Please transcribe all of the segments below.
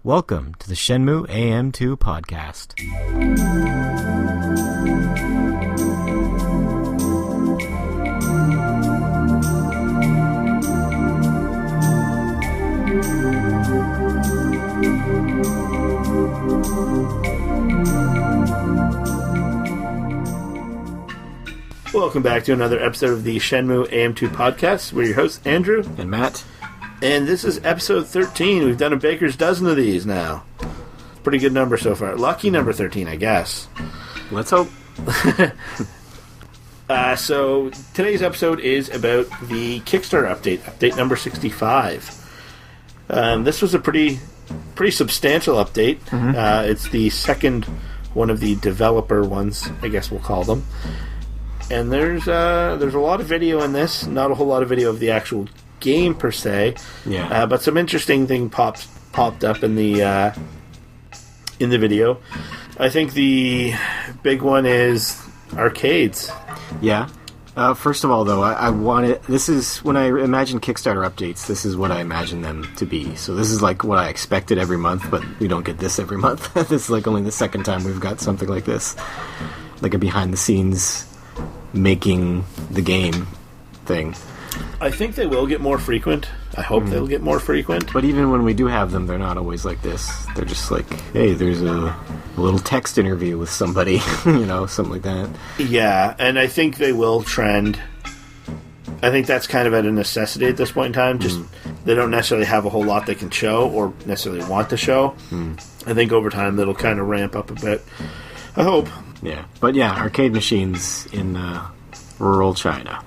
Welcome to the Shenmue AM2 podcast. Welcome back to another episode of the Shenmue AM2 podcast. We're your hosts, Andrew. And Matt. And this is episode 13. We've done a baker's dozen of these now. Pretty good number so far. Lucky number 13, I guess. Let's hope. So today's episode is about the KickStarter update number 65. This was a pretty substantial update. Mm-hmm. It's the second one of the developer ones, I guess we'll call them. And there's a lot of video in this, not a whole lot of video of the actual game per se. Yeah. But some interesting thing popped up in the video. I think the big one is arcades. Yeah. First of all, though, I wanted... This is... When I imagine Kickstarter updates, this is what I imagine them to be. So this is like what I expected every month, but we don't get this every month. This is like only the second time we've got something like this. Like a behind-the-scenes making the game thing. I think they will get more frequent. I hope they'll get more frequent. But even when we do have them, they're not always like this. They're just like, hey, there's a little text interview with somebody, something like that. Yeah, and I think they will trend. I think that's kind of at a necessity at this point in time. Just they don't necessarily have a whole lot they can show or necessarily want to show. I think over time that'll kind of ramp up a bit. I hope. Yeah, but yeah, arcade machines in rural China.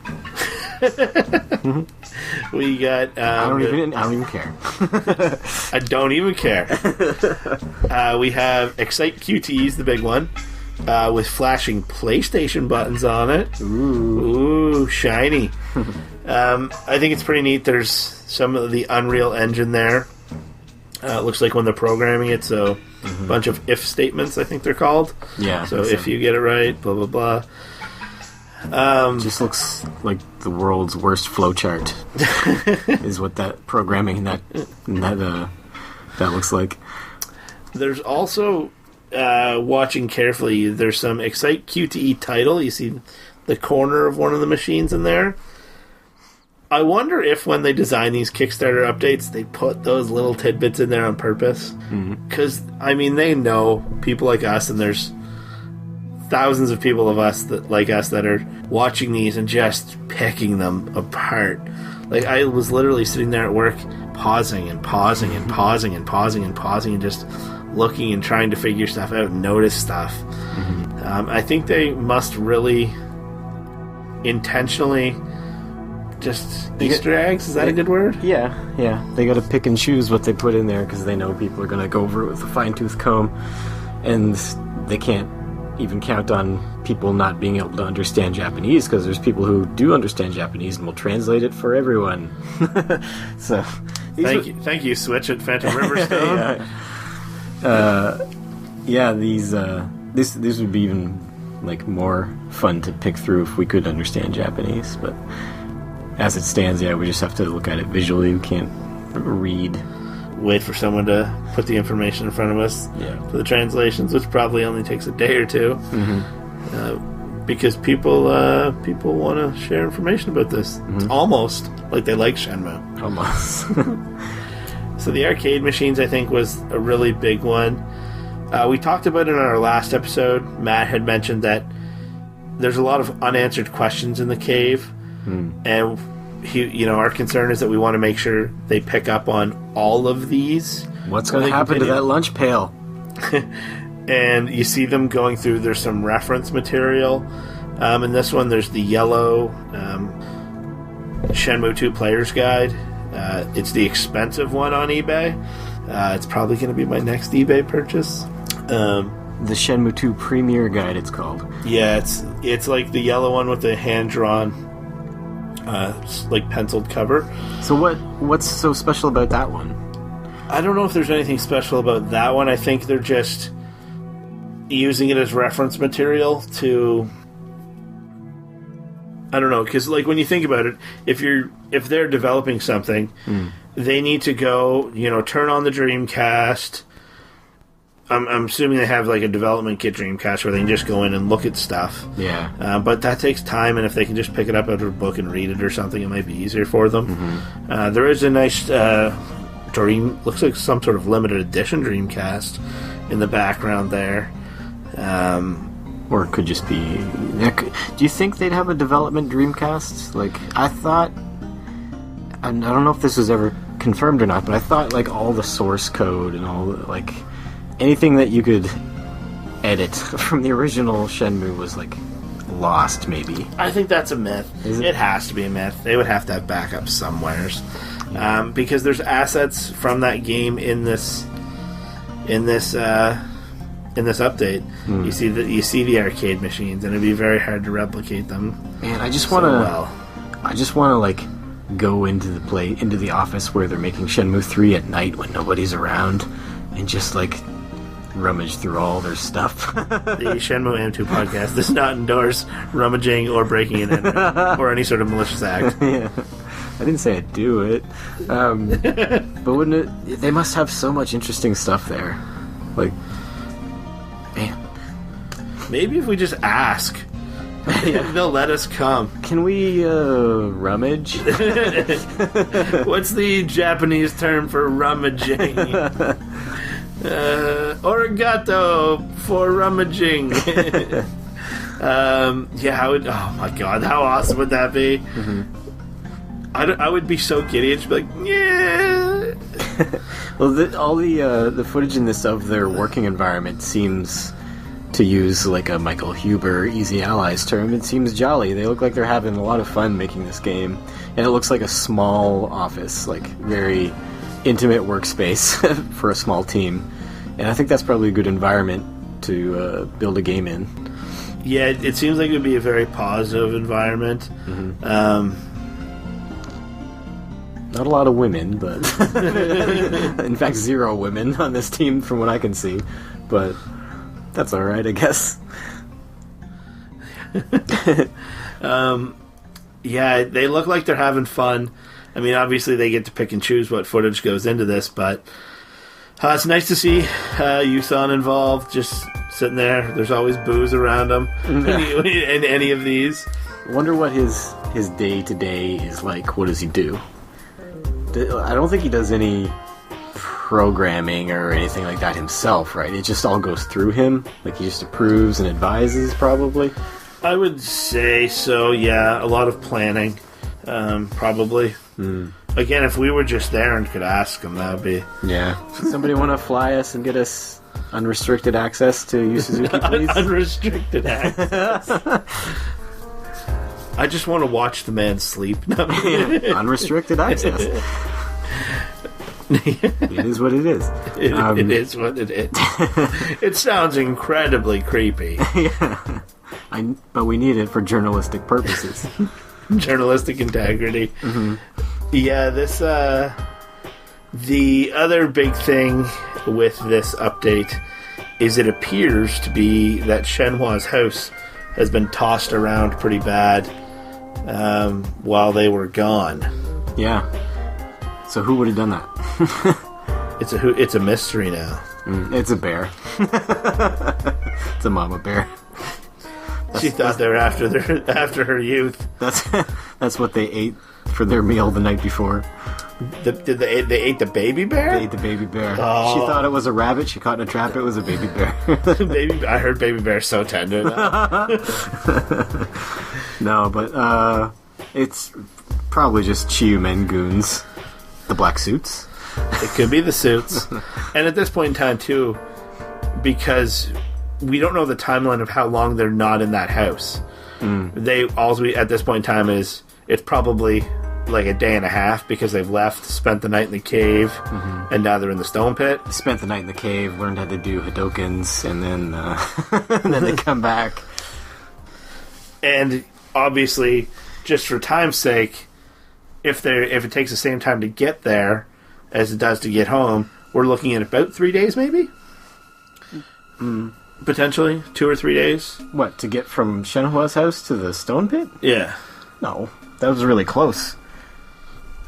We got. I don't even care. I don't even care. We have Excite QTEs, the big one, with flashing PlayStation buttons on it. Ooh, shiny. I think it's pretty neat. There's some of the Unreal Engine there. It looks like when they're programming it, so a bunch of if statements, I think they're called. Yeah. So if you get it right, blah, blah, blah. Just looks like the world's worst flowchart is what that programming that looks like. There's also, watching carefully, there's some Excite QTE title. You see the corner of one of the machines in there. I wonder if when they design these Kickstarter updates, they put those little tidbits in there on purpose. Because, they know people like us, and there's thousands of people of us that are watching these and just picking them apart. Like, I was literally sitting there at work, pausing and pausing and pausing and pausing and pausing and just looking and trying to figure stuff out and notice stuff. I think they must really intentionally just Easter eggs. Is that a good word? Yeah. They got to pick and choose what they put in there because they know people are going to go over it with a fine-tooth comb, and they can't even count on people not being able to understand Japanese because there's people who do understand Japanese and will translate it for everyone. So, thank you, Switch at Phantom Riverstone. These would be even like more fun to pick through if we could understand Japanese, but as it stands, we just have to look at it visually. We can't read. Wait for someone to put the information in front of us for the translations, which probably only takes a day or two, because people want to share information about this. It's almost like they like Shenmue. Almost. So the arcade machines, I think, was a really big one. We talked about it in our last episode. Matt had mentioned that there's a lot of unanswered questions in the cave, and our concern is that we want to make sure they pick up on all of these. What's going to happen to that lunch pail? And you see them going through. There's some reference material. In this one, there's the yellow Shenmue 2 Player's Guide. It's the expensive one on eBay. It's probably going to be my next eBay purchase. The Shenmue 2 Premier Guide, it's called. Yeah, it's like the yellow one with the hand-drawn like penciled cover. So what's so special about that one? I don't know if there's anything special about that one. I think they're just using it as reference material to... I don't know, because like when you think about it, if they're developing something, they need to go, turn on the Dreamcast. I'm assuming they have like a development kit Dreamcast where they can just go in and look at stuff. Yeah. But that takes time, and if they can just pick it up out of a book and read it or something, it might be easier for them. Mm-hmm. There is a nice looks like some sort of limited edition Dreamcast in the background there. Or it could just be... Do you think they'd have a development Dreamcast? Like, I thought... I don't know if this was ever confirmed or not, but I thought, like, all the source code and all, like... anything that you could edit from the original Shenmue was, like, lost, maybe. I think that's a myth. Is it? It has to be a myth. They would have to have backups somewheres. Because there's assets from that game in this update. You see the arcade machines, and it'd be very hard to replicate them. Man, I just want to like go into the office where they're making Shenmue 3 at night when nobody's around, and just like rummage through all their stuff. The Shenmue AM2 podcast does not endorse rummaging or breaking and entering or any sort of malicious act. Yeah. I didn't say I'd do it. But wouldn't it... They must have so much interesting stuff there. Like... Man. Maybe if we just ask, they'll let us come. Can we, rummage? What's the Japanese term for rummaging? Origato for rummaging. Oh my god, how awesome would that be? Mm-hmm. I would be so giddy. I'd just be like, yeah. Well, all the footage in this of their working environment seems to use like a Michael Huber Easy Allies term. It seems jolly. They look like they're having a lot of fun making this game, and it looks like a small office, like very intimate workspace for a small team. And I think that's probably a good environment to build a game in. Yeah, it seems like it would be a very positive environment. Mm-hmm. Not a lot of women, but... in fact, 0 women on this team from what I can see. But that's alright, I guess. Yeah, they look like they're having fun. I mean, obviously they get to pick and choose what footage goes into this, but it's nice to see Yusan involved, just sitting there. There's always booze around him in any of these. I wonder what his day-to-day is like. What does he do? I don't think he does any programming or anything like that himself, right? It just all goes through him? Like he just approves and advises, probably? I would say so, yeah. A lot of planning, probably. Again, if we were just there and could ask him, that would be... Yeah. Somebody want to fly us and get us unrestricted access to Yu Suzuki, please? Unrestricted access. I just want to watch the man sleep. No. Yeah, unrestricted access. It is what it is. It is what it is. It sounds incredibly creepy. Yeah. But we need it for journalistic purposes. Journalistic integrity. Mm-hmm. Yeah, this... the other big thing with this update is it appears to be that Shenhua's house has been tossed around pretty bad while they were gone. Yeah. So who would have done that? It's a mystery now. It's a bear. It's a mama bear. She thought they were after her youth. That's what they ate for their meal the night before. They ate the baby bear? They ate the baby bear. Oh. She thought it was a rabbit. She caught in a trap. It was a baby bear. I heard baby bear so tender. No, but it's probably just Chiyu-men goons. The black suits. It could be the suits. And at this point in time, too, because we don't know the timeline of how long they're not in that house. At this point in time is it's probably like a day and a half because they've left, spent the night in the cave, and now they're in the stone pit. Spent the night in the cave, learned how to do Hadokens, and then they come back. And obviously, just for time's sake, if it takes the same time to get there as it does to get home, we're looking at about 3 days, maybe. Potentially 2 or 3 days. What, to get from Shenhua's house to the stone pit? Yeah. No, that was really close.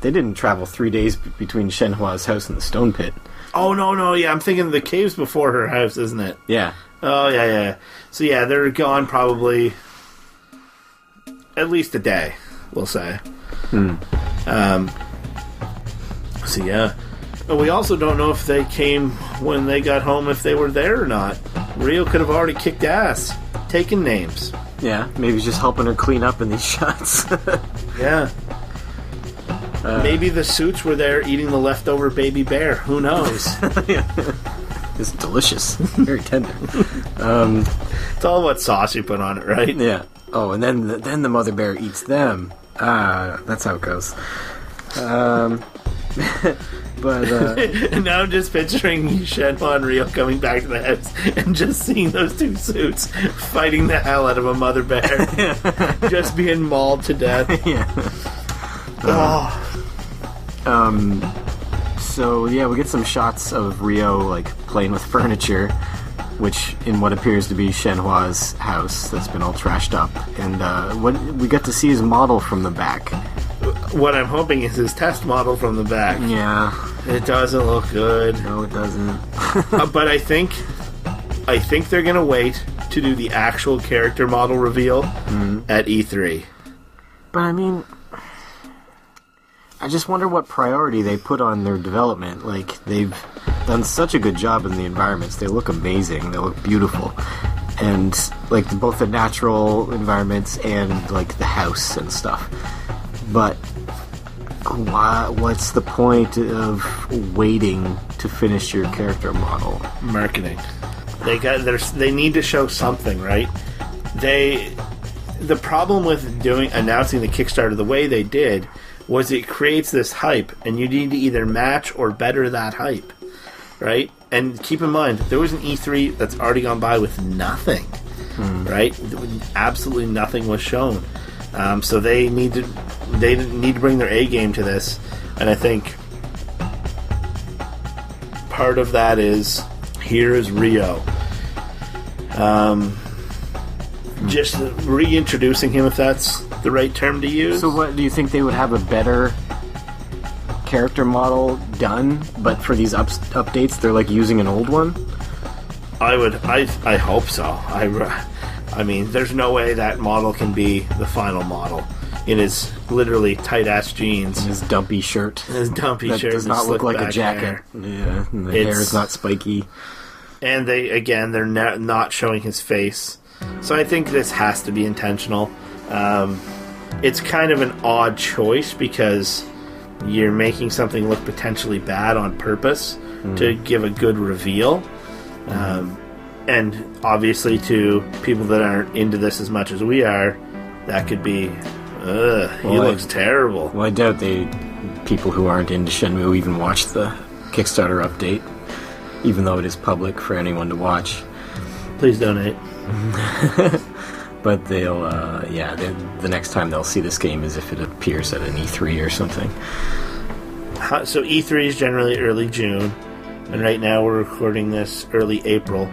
They didn't travel 3 days between Shenhua's house and the stone pit. Oh, no, yeah, I'm thinking the caves before her house, isn't it? Yeah. Oh, yeah. So, yeah, they're gone probably at least a day, we'll say. So, yeah. But we also don't know if they came when they got home, if they were there or not. Rio could have already kicked ass, taken names. Yeah, maybe he's just helping her clean up in these shots. Yeah. Maybe the suits were there eating the leftover baby bear. Who knows? It's delicious. Very tender. It's all what sauce you put on it, right? Yeah. Oh, and then the mother bear eats them. That's how it goes. But and now I'm just picturing Shenhua and Rio coming back to the house and just seeing those two suits fighting the hell out of a mother bear, just being mauled to death. Yeah. So yeah, we get some shots of Rio like playing with furniture, which in what appears to be Shenhua's house that's been all trashed up, and what we get to see his model from the back. What I'm hoping is his test model from the back. Yeah, it doesn't look good. No, it doesn't. But I think they're gonna wait to do the actual character model reveal at E3. But I mean, I just wonder what priority they put on their development. Like, they've done such a good job in the environments. They look amazing. They look beautiful. And, like, both the natural environments and, like, the house and stuff. But what's the point of waiting to finish your character model? Marketing. They need to show something, right? The problem with announcing the Kickstarter the way they did was it creates this hype, and you need to either match or better that hype, right? And keep in mind, there was an E3 that's already gone by with nothing, right? Absolutely nothing was shown. So they need to bring their A game to this, and I think part of that is here is Rio. Just reintroducing him, if that's the right term to use. So what, do you think they would have a better character model done, but for these updates they're like using an old one? I hope so. I mean, there's no way that model can be the final model in his literally tight-ass jeans. And his dumpy shirt. That does not look like a jacket. Hair. Yeah, and the hair is not spiky. And they're not showing his face. So I think this has to be intentional. It's kind of an odd choice because you're making something look potentially bad on purpose to give a good reveal. And obviously to people that aren't into this as much as we are, that could be, he looks terrible. Well, I doubt people who aren't into Shenmue even watch the Kickstarter update, even though it is public for anyone to watch. Please donate. But they'll, the next time they'll see this game is if it appears at an E3 or something. So E3 is generally early June, and right now we're recording this early April.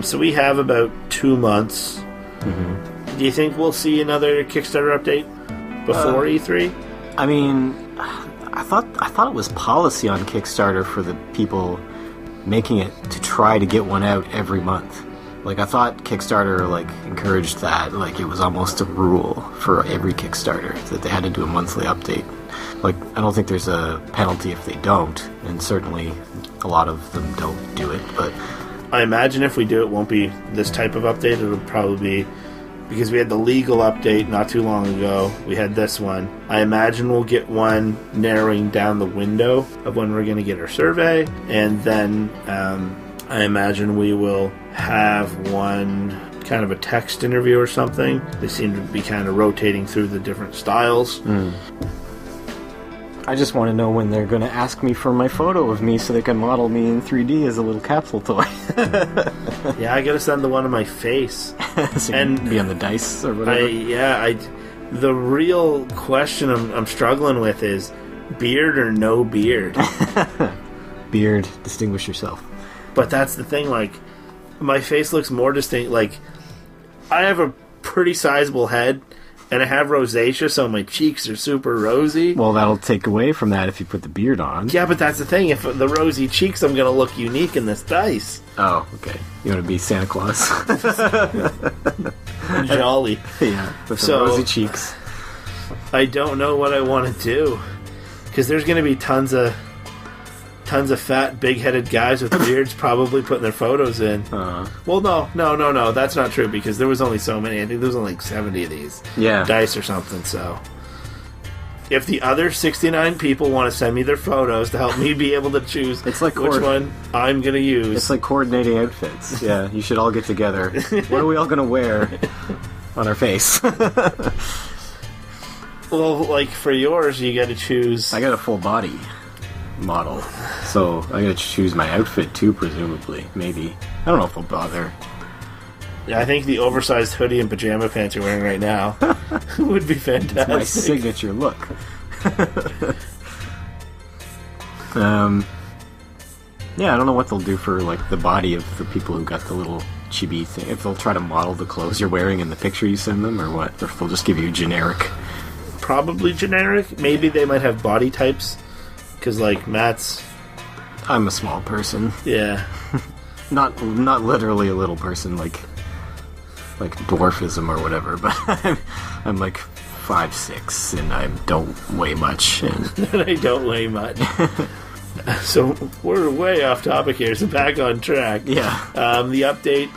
So we have about 2 months. Mm-hmm. Do you think we'll see another Kickstarter update before E3? I mean, I thought it was policy on Kickstarter for the people making it to try to get one out every month. Like, I thought Kickstarter, like, encouraged that. Like, it was almost a rule for every Kickstarter that they had to do a monthly update. Like, I don't think there's a penalty if they don't, and certainly a lot of them don't do it, but I imagine if we do, it won't be this type of update. It'll probably be, because we had the legal update not too long ago, we had this one. I imagine we'll get one narrowing down the window of when we're going to get our survey, and then I imagine we will have one kind of a text interview or something. They seem to be kind of rotating through the different styles. I just want to know when they're going to ask me for my photo of me so they can model me in 3D as a little capsule toy. Yeah, I got to send the one of my face. So and be on the dice or whatever. The real question I'm struggling with is beard or no beard. Beard, distinguish yourself. But that's the thing, like, my face looks more distinct. Like, I have a pretty sizable head, And I have rosacea, so my cheeks are super rosy. Well, that'll take away from that if you put the beard on. Yeah, but that's the thing. If the rosy cheeks, I'm going to look unique in this dice. Oh, okay. You want to be Santa Claus? Jolly. Yeah, with the rosy cheeks. I don't know what I want to do. Because there's going to be tons of fat, big-headed guys with beards probably putting their photos in. Well, no. That's not true, because there was only so many. I think there was only like 70 of these dice or something, so... If the other 69 people want to send me their photos to help me be able to choose which one I'm going to use... It's like coordinating outfits. Yeah, you should all get together. What are we all going to wear on our face? Well, like, for yours, you got to choose... I got a full body model, so I got to choose my outfit too, presumably. Maybe. I don't know if they'll bother. Yeah, I think the oversized hoodie and pajama pants you're wearing right now would be fantastic. It's my signature look. Yeah, I don't know what they'll do for, like, the body of the people who got the little chibi thing. If they'll try to model the clothes you're wearing in the picture you send them, or what? Or if they'll just give you generic. Probably generic. Maybe they might have body types. Because, like, Matt's... I'm a small person. Yeah. Not literally a little person, like dwarfism or whatever, but I'm like 5'6", and I don't weigh much. And I don't weigh much. So, we're way off topic here, so back on track. Yeah. The update...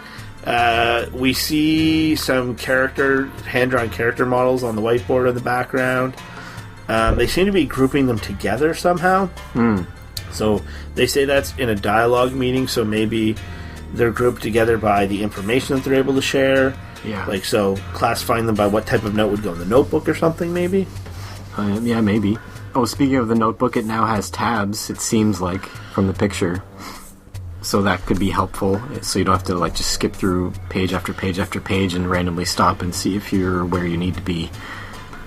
we see some hand-drawn character models on the whiteboard in the background. They seem to be grouping them together somehow. So they say that's in a dialogue meeting, so maybe they're grouped together by the information that they're able to share. Yeah. Like, so classifying them by what type of note would go in the notebook or something, maybe? Yeah, maybe. Oh, speaking of the notebook, it now has tabs, it seems like, from the picture. So that could be helpful, so you don't have to, like, just skip through page after page after page and randomly stop and see if you're where you need to be.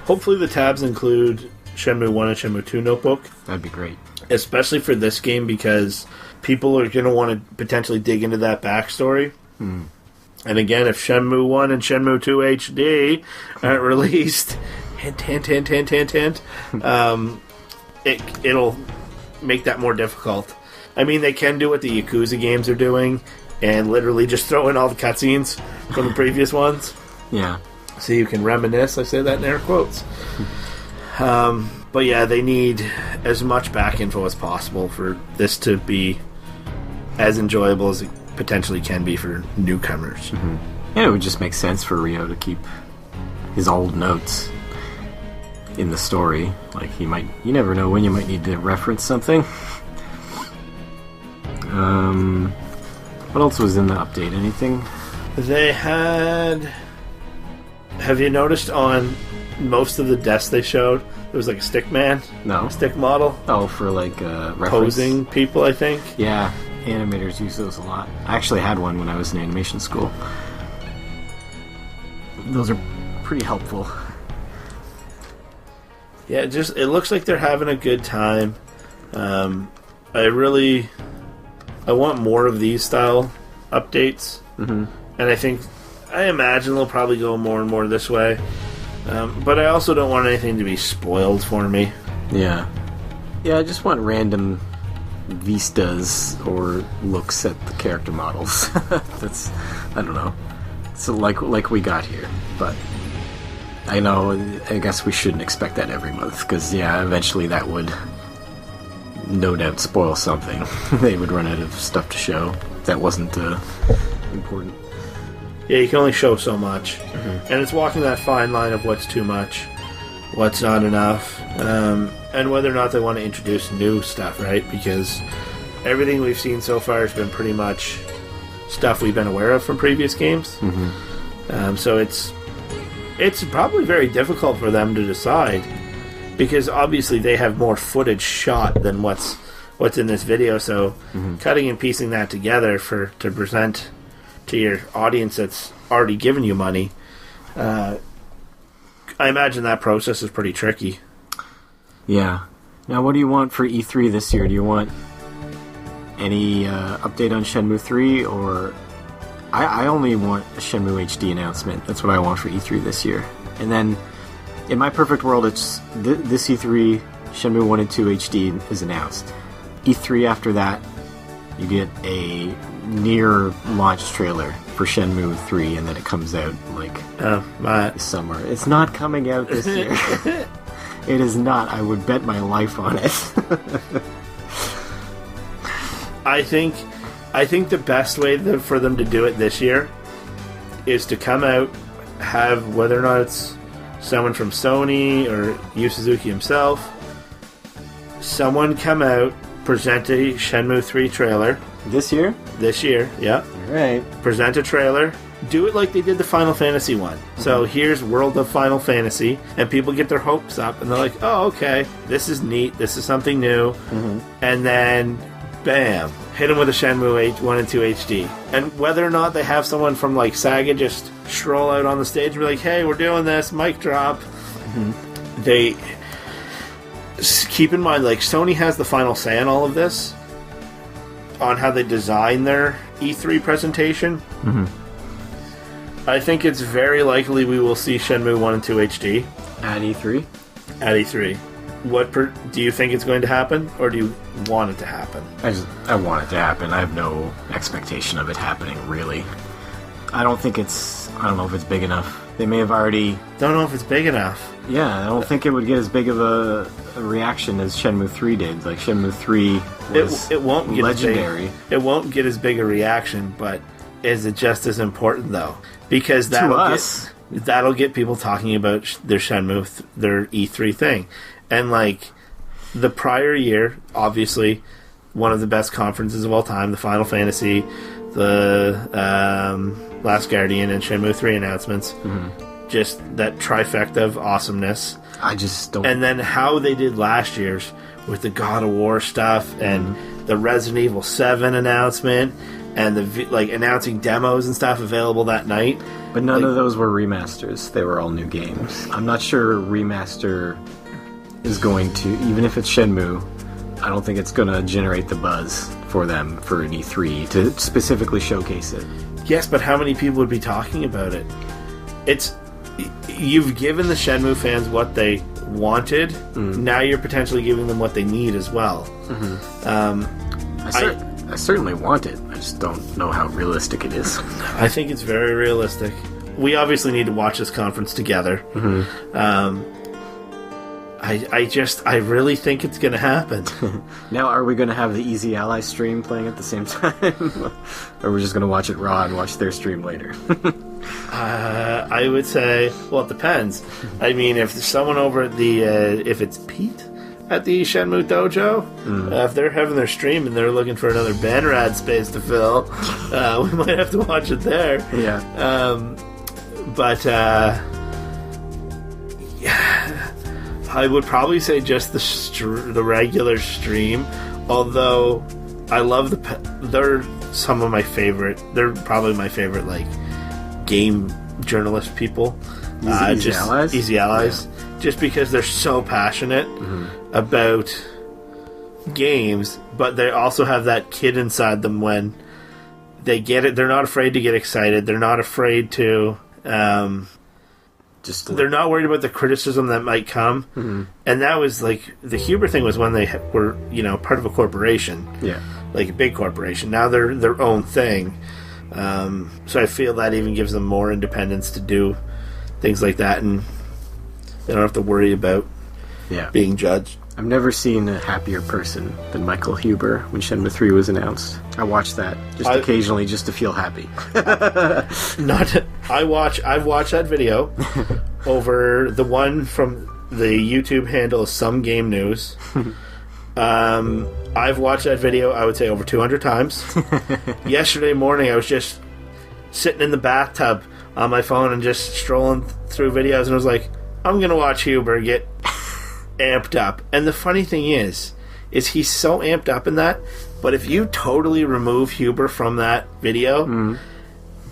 Hopefully the tabs include Shenmue 1 and Shenmue 2 notebook. That'd be great. Especially for this game, because people are going to want to potentially dig into that backstory. And again, if Shenmue 1 and Shenmue 2 HD aren't released, hint, it'll make that more difficult. I mean, they can do what the Yakuza games are doing, and literally just throw in all the cutscenes from the previous ones. Yeah. So you can reminisce. I say that in air quotes. But yeah, they need as much back info as possible for this to be as enjoyable as it potentially can be for newcomers. And it would just make sense for Ryo to keep his old notes in the story. Like, you never know when you might need to reference something. What else was in the update? Anything? They had... Have you noticed on most of the desks they showed, there was like a stick man? No. Stick model? Oh, for like reference? Posing people, I think. Yeah, animators use those a lot. I actually had one when I was in animation school. Those are pretty helpful. Yeah, it looks like they're having a good time. I want more of these style updates. And I imagine they'll probably go more and more this way. But I also don't want anything to be spoiled for me. Yeah, I just want random vistas or looks at the character models. I don't know. So like we got here, but I guess we shouldn't expect that every month, because eventually that would no doubt spoil something. They would run out of stuff to show that wasn't important. Yeah, you can only show so much. And it's walking that fine line of what's too much, what's not enough, and whether or not they want to introduce new stuff, right? Because everything we've seen so far has been pretty much stuff we've been aware of from previous games. So it's probably very difficult for them to decide, because obviously they have more footage shot than what's in this video, so cutting and piecing that together to present to your audience that's already given you money, I imagine that process is pretty tricky. Yeah. Now, what do you want for E3 this year? Do you want any update on Shenmue 3, or... I only want a Shenmue HD announcement. That's what I want for E3 this year. And then In my perfect world, it's this E3, Shenmue 1 and 2 HD is announced. E3 after that, you get a near launch trailer for Shenmue 3, and then it comes out this summer. It's not coming out this year. It is not. I would bet my life on it. I think the best way for them to do it this year is to come out, have, whether or not it's someone from Sony or Yu Suzuki himself, someone come out, present a Shenmue 3 trailer. This year? This year, yeah. Alright. Present a trailer. Do it like they did the Final Fantasy one. Mm-hmm. So here's World of Final Fantasy, and people get their hopes up, and they're like, oh, okay, this is neat, this is something new. Mm-hmm. And then, bam, hit them with a Shenmue 1 and 2 HD. And whether or not they have someone from, like, Saga just stroll out on the stage and be like, hey, we're doing this, mic drop. Mm-hmm. They... Keep in mind, like, Sony has the final say on all of this, on how they design their E3 presentation. Mm-hmm. I think it's very likely we will see Shenmue 1 and 2 HD. At E3? At E3. Do you think it's going to happen, or do you want it to happen? I want it to happen. I have no expectation of it happening, really. I don't know if it's big enough. They may have already... Don't know if it's big enough. Yeah, I don't think it would get as big of a reaction as Shenmue 3 did. Like, Shenmue 3 was it won't get legendary. It won't get as big a reaction, but is it just as important, though? Because that'll get people talking about their Shenmue, their E3 thing. And, like, the prior year, obviously, one of the best conferences of all time, the Final Fantasy, the Last Guardian, and Shenmue 3 announcements. Mm-hmm. Just that trifecta of awesomeness. I just don't... And then how they did last year's with the God of War stuff and the Resident Evil 7 announcement and the announcing demos and stuff available that night. But none of those were remasters. They were all new games. I'm not sure remaster is going to... Even if it's Shenmue, I don't think it's going to generate the buzz for them for an E3 to specifically showcase it. Yes, but how many people would be talking about it? You've given the Shenmue fans what they wanted. Now you're potentially giving them what they need as well. I certainly want it. I just don't know how realistic it is. I think it's very realistic. We obviously need to watch this conference together. Mm-hmm. I really think it's going to happen. Now, are we going to have the Easy Ally stream playing at the same time? Or are we just going to watch it raw and watch their stream later? I would say, well, it depends. I mean, if someone over at if it's Pete at the Shenmue Dojo, if they're having their stream and they're looking for another Banrad space to fill, we might have to watch it there. Yeah. I would probably say just the regular stream, although I love they're some of my favorite. They're probably my favorite, like, game journalist people. Easy Allies? Easy Allies. Yeah. Just because they're so passionate about games, but they also have that kid inside them when they get it. They're not afraid to get excited. They're not afraid to... they're not worried about the criticism that might come. Mm-hmm. And that was, like, the Huber thing was when they were, part of a corporation. Yeah. Like a big corporation. Now they're their own thing. So I feel that even gives them more independence to do things like that, and they don't have to worry about being judged. I've never seen a happier person than Michael Huber when Shenmue 3 was announced. I watched that occasionally just to feel happy. I've watched that video over the one from the YouTube handle Some Game News. I've watched that video, I would say, over 200 times. Yesterday morning, I was just sitting in the bathtub on my phone and just strolling through videos, and I was like, I'm going to watch Huber get amped up. And the funny thing is he's so amped up in that, but if you totally remove Huber from that video,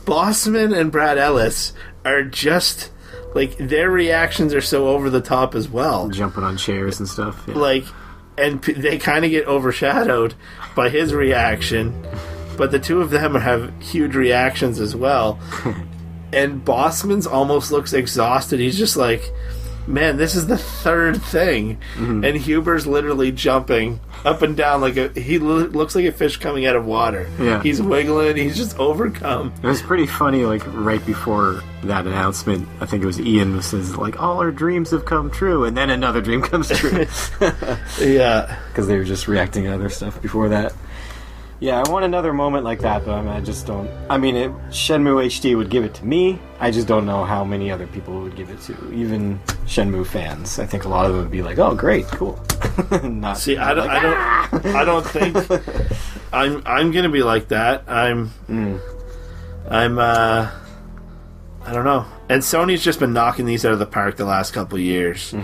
Bossman and Brad Ellis are just, like, their reactions are so over the top as well. Jumping on chairs and stuff. Yeah. Like, and they kind of get overshadowed by his reaction, but the two of them have huge reactions as well. And Bossman's almost looks exhausted. He's just like, man, this is the third thing. And Huber's literally jumping up and down he looks like a fish coming out of water. Yeah. He's wiggling. He's just overcome. It was pretty funny, like, right before that announcement, I think it was Ian who says, like, all our dreams have come true, and then another dream comes true. Yeah. Because they were just reacting to other stuff before that. Yeah, I want another moment like that, but I just don't... I mean, Shenmue HD would give it to me. I just don't know how many other people would give it to. Even Shenmue fans. I think a lot of them would be like, oh, great, cool. See, I don't think... I'm going to be like that. I don't know. And Sony's just been knocking these out of the park the last couple of years.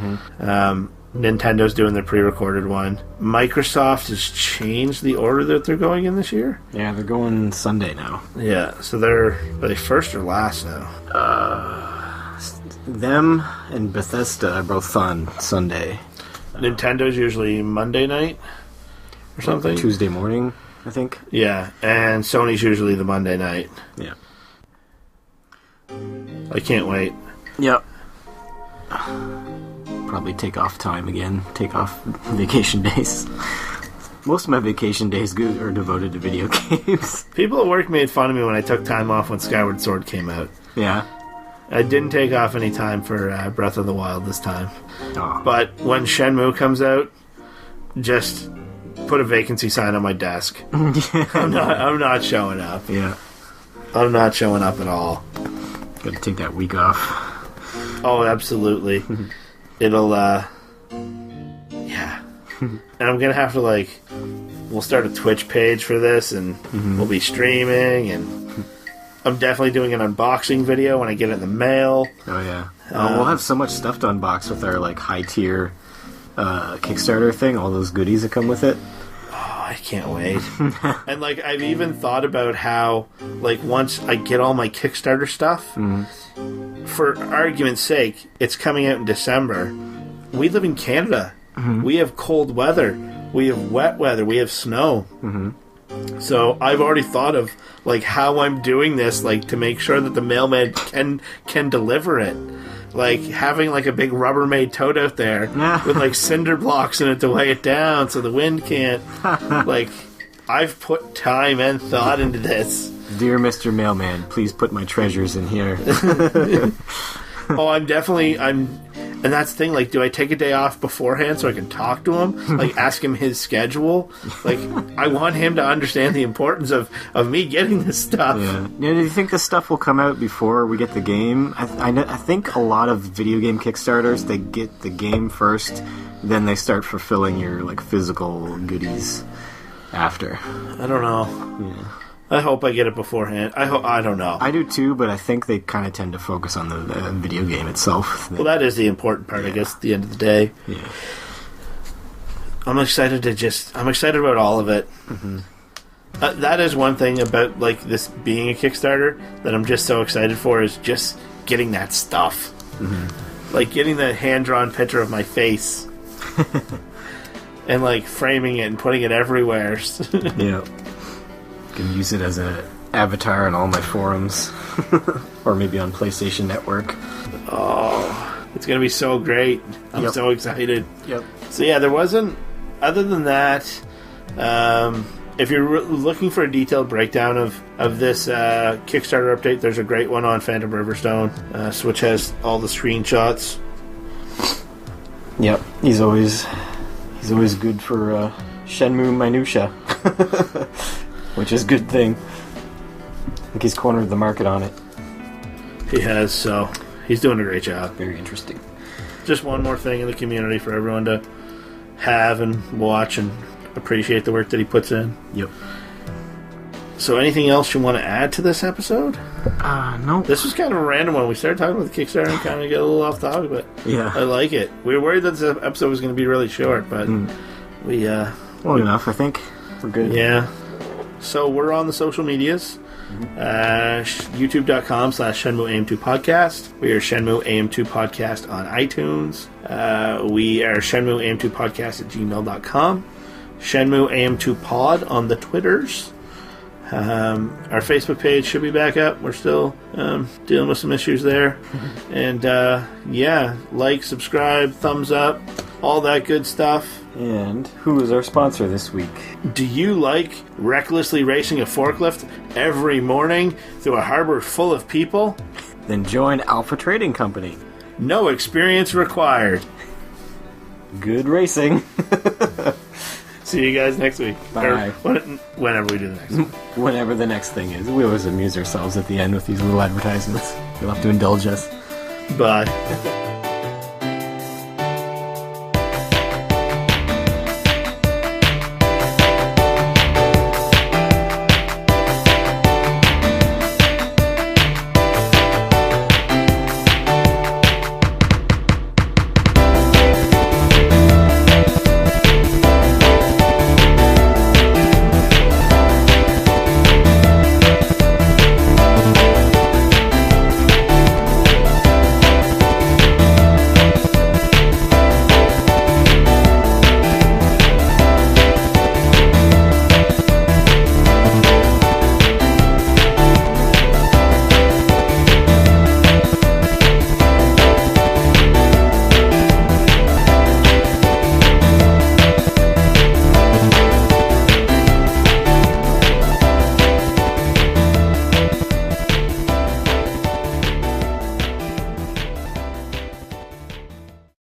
Nintendo's doing their pre-recorded one. Microsoft has changed the order that they're going in this year. Yeah, they're going Sunday now. Yeah, so are they first or last now? Them and Bethesda are both on Sunday. Nintendo's usually Monday night or something. Tuesday morning, I think. Yeah, and Sony's usually the Monday night. Yeah. I can't wait. Yep. Probably take off time again. Take off vacation days. Most of my vacation days are devoted to video games. People at work made fun of me when I took time off when Skyward Sword came out. Yeah. I didn't take off any time for Breath of the Wild this time. Oh. But when Shenmue comes out, just put a vacancy sign on my desk. I'm not showing up. Yeah. I'm not showing up at all. Gotta take that week off. Oh, absolutely. It'll, yeah. And I'm gonna have to, we'll start a Twitch page for this, and we'll be streaming, and I'm definitely doing an unboxing video when I get it in the mail. Oh, yeah. We'll have so much stuff to unbox with our, high-tier Kickstarter thing, all those goodies that come with it. Oh, I can't wait. And, I've even thought about how, once I get all my Kickstarter stuff, for argument's sake, it's coming out in December. We live in Canada. We have cold weather. We have wet weather. We have snow. So I've already thought of how I'm doing this, to make sure that the mailman can deliver it. Having a big Rubbermaid tote out there with cinder blocks in it to weigh it down so the wind can't. I've put time and thought into this. Dear Mr. Mailman, please put my treasures in here. Oh, and that's the thing, do I take a day off beforehand so I can talk to him? Ask him his schedule? I want him to understand the importance of me getting this stuff. Yeah. Do you think this stuff will come out before we get the game? I think a lot of video game Kickstarters, they get the game first, then they start fulfilling your, physical goodies after. I don't know. Yeah. I hope I get it beforehand. I don't know. I do too, but I think they kind of tend to focus on the video game itself. Well, that is the important part, I guess, at the end of the day. Yeah. I'm excited about all of it. That is one thing about, this being a Kickstarter that I'm just so excited for, is just getting that stuff. Getting the hand-drawn picture of my face. And, framing it and putting it everywhere. Yeah. Can use it as an avatar on all my forums. Or maybe on PlayStation Network. Oh, it's going to be so great. I'm so excited. Yep. So yeah, there wasn't... Other than that, if you're looking for a detailed breakdown of this Kickstarter update, there's a great one on Phantom Riverstone, which has all the screenshots. Yep. He's always good for Shenmue minutia. Which is a good thing. I think he's cornered the market on it. He has, so he's doing a great job. Very interesting. Just one more thing in the community for everyone to have and watch and appreciate the work that he puts in. Yep. So anything else you want to add to this episode? No. This was kind of a random one. We started talking about the Kickstarter and kind of get a little off topic, but yeah, I like it. We were worried that this episode was going to be really short, but we... Long enough, I think. We're good. Yeah. So we're on the social medias. YouTube.com/Shenmue AM2 podcast. We are Shenmue AM2 podcast on iTunes. We are Shenmue AM2 podcast at gmail.com. Shenmue AM2 pod on the Twitters. Our Facebook page should be back up. We're still dealing with some issues there. And like, subscribe, thumbs up, all that good stuff. And who is our sponsor this week? Do you like recklessly racing a forklift every morning through a harbor full of people? Then join Alpha Trading Company. No experience required. Good racing. See you guys next week. Bye. Or whenever we do the next one. Whenever the next thing is. We always amuse ourselves at the end with these little advertisements. You'll have to indulge us. Bye.